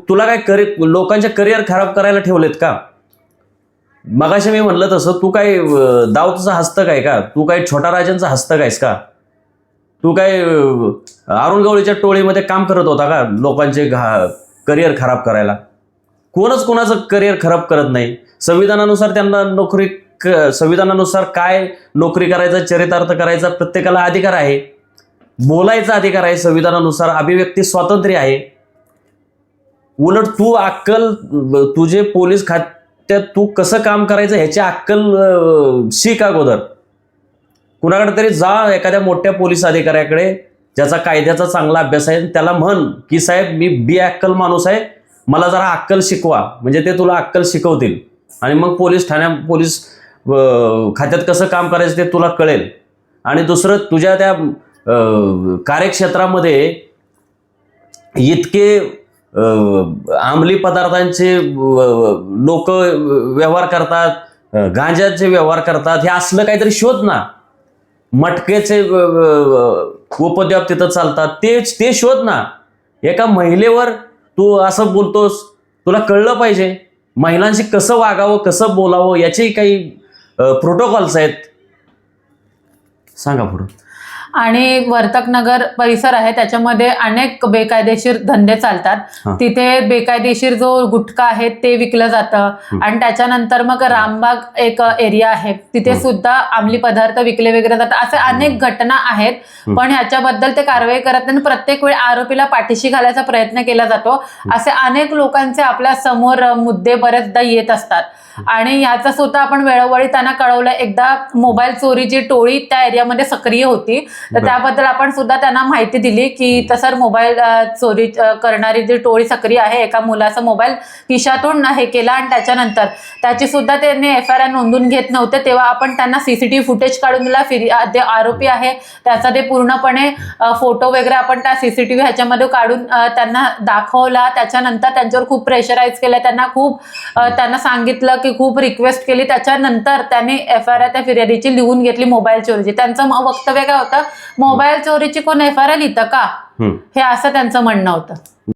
तुला काय लोकांचे करिअर खराब करायला ठेवलेत का? मगाशी मी म्हणलं तसं, तू काय दाऊदचा हस्तक आहे का? तू काय छोटा राजांचा हस्तक आहेस का? तू काय अरुण गवळीच्या टोळीमध्ये काम करत होता का लोकांचे करिअर खराब करायला? कोणच कोणाचं करिअर खराब करत नाही. संविधानानुसार त्यांना संविधानानुसार काय नोकरी करायचा, चरितार्थ करायचा प्रत्येकाला अधिकार आहे. बोलायचा अधिकार आहे संविधानानुसार. अभिव्यक्ती स्वातंत्र्य आहे. उलट तू अक्कल, तुझे पोलीस खात्यात तू कसं काम करायचं ह्याची अक्कल शिक अगोदर. कुणाकडे तरी जा, एखाद्या मोठ्या पोलीस अधिकाऱ्याकडे ज्याचा कायद्याचा चांगला अभ्यास आहे, त्याला म्हण की साहेब मी अक्कल माणूस आहे, मला जरा अक्कल शिकवा. म्हणजे ते तुला अक्कल शिकवतील आणि मग पोलीस खात्यात कसं काम करायचं ते तुला कळेल. आणि दुसरं, तुझ्या त्या कार्यक्षेत्रामध्ये इतके अंमली पदार्थांचे लोक व्यवहार करतात, गांजाचे व्यवहार करतात, हे असलं काहीतरी शोध ना. मटकेचे उपद्व्याप तिथं चालतात, ते शोध ना. एका महिलेवर तू असं बोलतोस, तुला कळलं पाहिजे महिलांशी कसं वागावं, कसं बोलावं, याचे काही प्रोटोकॉल्स आहेत. सांगा पुढं. आणि वर्तकनगर परिसर आहे, त्याच्यामध्ये अनेक बेकायदेशीर धंदे चालतात. तिथे बेकायदेशीर जो गुटखा आहे ते विकलं जातं. आणि त्याच्यानंतर मग रामबाग एक एरिया आहे, तिथे सुद्धा अंमली पदार्थ विकले वगैरे जातात. असे अनेक घटना आहेत, पण ह्याच्याबद्दल ते कारवाई करत नाही. प्रत्येक वेळी आरोपीला पाठीशी घालायचा प्रयत्न केला जातो. असे अनेक लोकांचे आपल्या समोर मुद्दे बरेचदा येत असतात. आणि ह्याचं सुद्धा आपण वेळोवेळी त्यांना कळवलं. एकदा मोबाईल चोरीची टोळी त्या एरियामध्ये सक्रिय होती, तर त्याबद्दल आपण सुद्धा त्यांना माहिती दिली की तसं मोबाईल चोरी करणारी जी टोळी सक्रिय आहे. एका मुलाचा मोबाईल खिशातून हे केला आणि त्याच्यानंतर त्याची सुद्धा त्यांनी FIR नोंदून घेत नव्हते. तेव्हा आपण त्यांना CCTV फुटेज काढून दिला. जे आरोपी आहे त्याचा ते पूर्णपणे फोटो वगैरे आपण त्या CCTV ह्याच्यामध्ये काढून त्यांना दाखवला. त्याच्यानंतर त्यांच्यावर खूप प्रेशराईज केलं, त्यांना सांगितलं की खूप रिक्वेस्ट केली. त्याच्यानंतर त्यांनी FIR त्या फिर्यादीची लिहून घेतली मोबाईल चोरीची. त्यांचं वक्तव्य काय होतं, मोबाईल चोरीची कोण FIR लिहितं का, हे असं त्यांचं म्हणणं होतं.